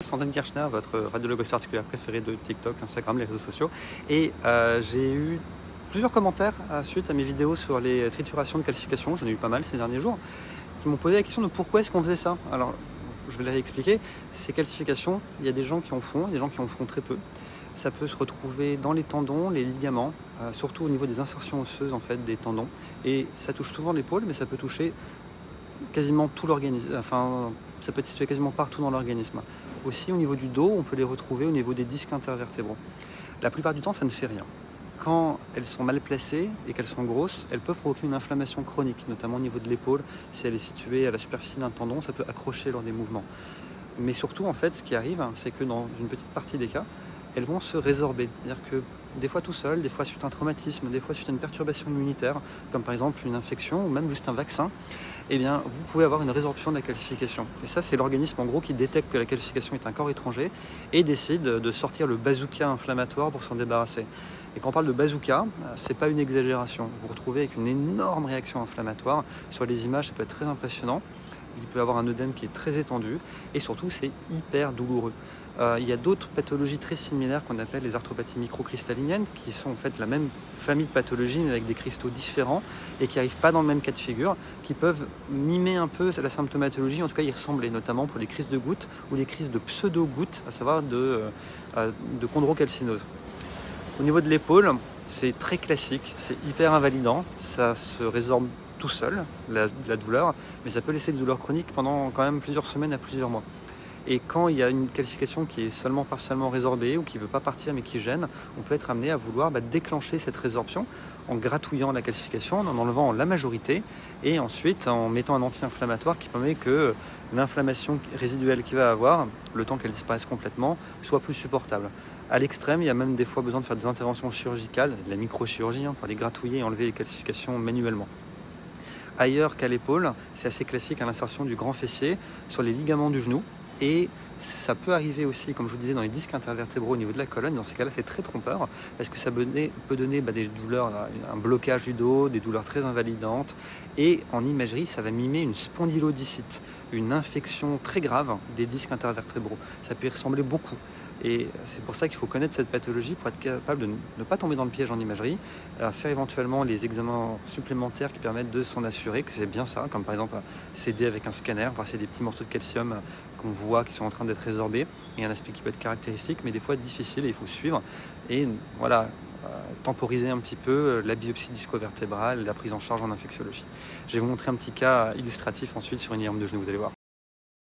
Sandrine Kirchner, votre radiologue articulaire préférée de TikTok, Instagram, les réseaux sociaux. Et j'ai eu plusieurs commentaires suite à mes vidéos sur les triturations de calcification, j'en ai eu pas mal ces derniers jours, qui m'ont posé la question de pourquoi est-ce qu'on faisait ça. Alors, je vais les réexpliquer. Ces calcifications, il y a des gens qui en font, il y a des gens qui en font très peu. Ça peut se retrouver dans les tendons, les ligaments, surtout au niveau des insertions osseuses en fait, des tendons. Et ça touche souvent l'épaule, mais ça peut toucher quasiment tout l'organisme, enfin ça peut être situé quasiment partout dans l'organisme. Aussi au niveau du dos, on peut les retrouver au niveau des disques intervertébraux. La plupart du temps, ça ne fait rien. Quand elles sont mal placées et qu'elles sont grosses, elles peuvent provoquer une inflammation chronique, notamment au niveau de l'épaule. Si elle est située à la superficie d'un tendon, ça peut accrocher lors des mouvements. Mais surtout, en fait, ce qui arrive, c'est que dans une petite partie des cas, elles vont se résorber. C'est-à-dire que des fois tout seul, des fois suite à un traumatisme, des fois suite à une perturbation immunitaire, comme par exemple une infection ou même juste un vaccin, eh bien, vous pouvez avoir une résorption de la calcification. Et ça, c'est l'organisme en gros qui détecte que la calcification est un corps étranger et décide de sortir le bazooka inflammatoire pour s'en débarrasser. Et quand on parle de bazooka, c'est pas une exagération. Vous vous retrouvez avec une énorme réaction inflammatoire. Sur les images, ça peut être très impressionnant. Il peut y avoir un œdème qui est très étendu et surtout c'est hyper douloureux. Il y a d'autres pathologies très similaires qu'on appelle les arthropathies microcristalliniennes qui sont en fait la même famille de pathologies mais avec des cristaux différents et qui n'arrivent pas dans le même cas de figure, qui peuvent mimer un peu la symptomatologie, en tout cas y ressembler, notamment pour les crises de gouttes ou les crises de pseudo-gouttes, à savoir de chondrocalcinose. Au niveau de l'épaule, c'est très classique, c'est hyper invalidant, ça se résorbe tout seul, la douleur, mais ça peut laisser des douleurs chroniques pendant quand même plusieurs semaines à plusieurs mois. Et quand il y a une calcification qui est seulement partiellement résorbée ou qui ne veut pas partir mais qui gêne, on peut être amené à vouloir déclencher cette résorption en gratouillant la calcification, en enlevant la majorité et ensuite en mettant un anti-inflammatoire qui permet que l'inflammation résiduelle qu'il va avoir, le temps qu'elle disparaisse complètement, soit plus supportable. À l'extrême, il y a même des fois besoin de faire des interventions chirurgicales, de la microchirurgie, pour aller gratouiller et enlever les calcifications manuellement. Ailleurs qu'à l'épaule, c'est assez classique à l'insertion du grand fessier sur les ligaments du genou. Et ça peut arriver aussi, comme je vous disais, dans les disques intervertébraux au niveau de la colonne. Dans ces cas-là, c'est très trompeur parce que ça peut donner des douleurs, un blocage du dos, des douleurs très invalidantes. Et en imagerie, ça va mimer une spondylodicite, une infection très grave des disques intervertébraux. Ça peut y ressembler beaucoup. Et c'est pour ça qu'il faut connaître cette pathologie pour être capable de ne pas tomber dans le piège en imagerie, faire éventuellement les examens supplémentaires qui permettent de s'en assurer que c'est bien ça, comme par exemple s'aider avec un scanner, voir s'il y a des petits morceaux de calcium qu'on voit qui sont en train d'être résorbés, et un aspect qui peut être caractéristique, mais des fois difficile et il faut suivre. Et voilà, temporiser un petit peu la biopsie disco-vertébrale, la prise en charge en infectiologie. Je vais vous montrer un petit cas illustratif ensuite sur une IRM de genou, vous allez voir.